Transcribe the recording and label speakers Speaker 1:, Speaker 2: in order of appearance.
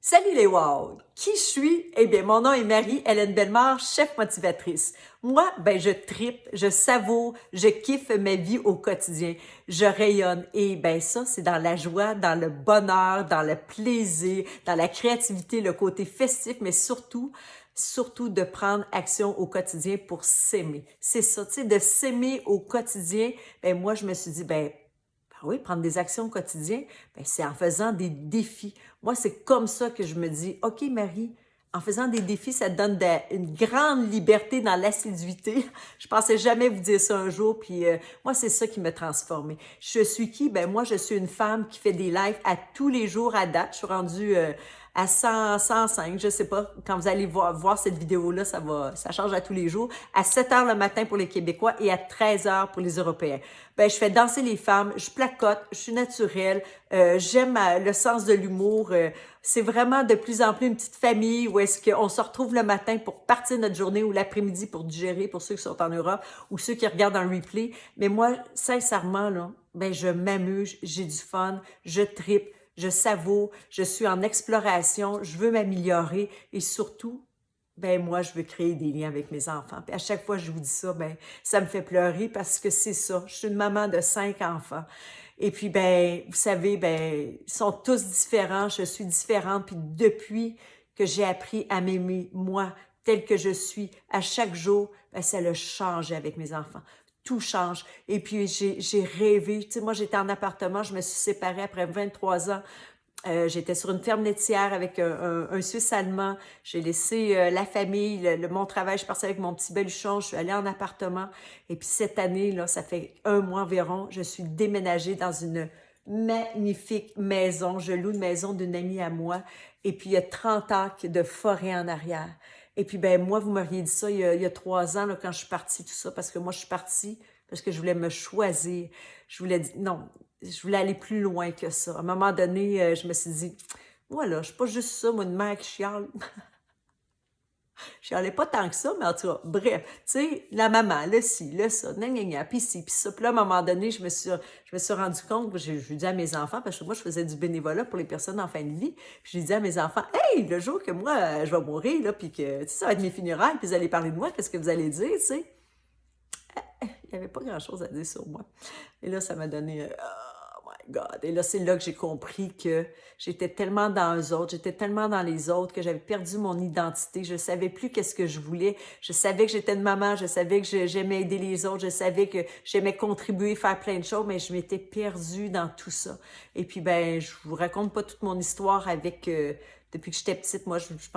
Speaker 1: Salut les wow! Qui je suis? Eh bien, mon nom est Marie-Hélène Bellemare, chef motivatrice. Moi, je tripe, je savoure, je kiffe ma vie au quotidien. Je rayonne. Et ça, c'est dans la joie, dans le bonheur, dans le plaisir, dans la créativité, le côté festif, mais surtout de prendre action au quotidien pour s'aimer. C'est ça, tu sais, de s'aimer au quotidien. Moi, je me suis dit, oui, prendre des actions au quotidien, c'est en faisant des défis. Moi, c'est comme ça que je me dis, OK, Marie, en faisant des défis, ça te donne une grande liberté dans l'assiduité. Je pensais jamais vous dire ça un jour, puis moi, c'est ça qui m'a transformée. Je suis qui? Moi, je suis une femme qui fait des lives à tous les jours à date. Je suis rendue à 100, 105, je sais pas. Quand vous allez voir cette vidéo-là, ça change à tous les jours. À 7 heures le matin pour les Québécois et à 13 heures pour les Européens. Je fais danser les femmes, je placote, je suis naturelle, j'aime le sens de l'humour. C'est vraiment de plus en plus une petite famille où est-ce qu'on se retrouve le matin pour partir notre journée ou l'après-midi pour digérer, pour ceux qui sont en Europe ou ceux qui regardent en replay. Mais moi, sincèrement, là, je m'amuse, j'ai du fun, je tripe, je savoure, je suis en exploration, je veux m'améliorer et surtout, moi, je veux créer des liens avec mes enfants. Puis à chaque fois que je vous dis ça, ça me fait pleurer parce que c'est ça. Je suis une maman de 5 enfants. Et puis, vous savez, ils sont tous différents. Je suis différente. Puis depuis que j'ai appris à m'aimer, moi, telle que je suis, à chaque jour, ça a changé avec mes enfants. Tout change. Et puis, j'ai rêvé. Tu sais, moi, j'étais en appartement. Je me suis séparée après 23 ans. J'étais sur une ferme laitière avec un Suisse allemand. J'ai laissé la famille, mon travail. Je suis partie avec mon petit beluchon. Je suis allée en appartement. Et puis cette année, là, ça fait un mois environ, je suis déménagée dans une magnifique maison. Je loue une maison d'une amie à moi. Et puis il y a 30 acres de forêt en arrière. Et puis moi, vous m'auriez dit ça il y a 3 ans là, quand je suis partie, tout ça, parce que moi, je suis partie parce que je voulais me choisir. Je voulais dire, non, je voulais aller plus loin que ça. À un moment donné, je me suis dit, voilà, je suis pas juste ça, moi, une mère qui chiale. Je chialais pas tant que ça, mais en tout cas, bref, tu sais, la maman, le ci, le ça, gna, gna, puis ci, puis ça. Puis là, à un moment donné, je me suis rendu compte, je dis à mes enfants, parce que moi, je faisais du bénévolat pour les personnes en fin de vie, puis je dis à mes enfants, hey, le jour que moi, je vais mourir, là, puis que, tu sais, ça va être mes funérailles, puis vous allez parler de moi, qu'est-ce que vous allez dire, tu sais? Il n'y avait pas grand-chose à dire sur moi. Et là, ça m'a donné oh my God. Et là, c'est là que j'ai compris que j'étais tellement dans eux autres, j'étais tellement dans les autres que j'avais perdu mon identité. Je ne savais plus qu'est-ce que je voulais. Je savais que j'étais une maman, je savais que j'aimais aider les autres, je savais que j'aimais contribuer, faire plein de choses, mais je m'étais perdue dans tout ça. Et puis, je vous raconte pas toute mon histoire avec... depuis que j'étais petite, moi, je pense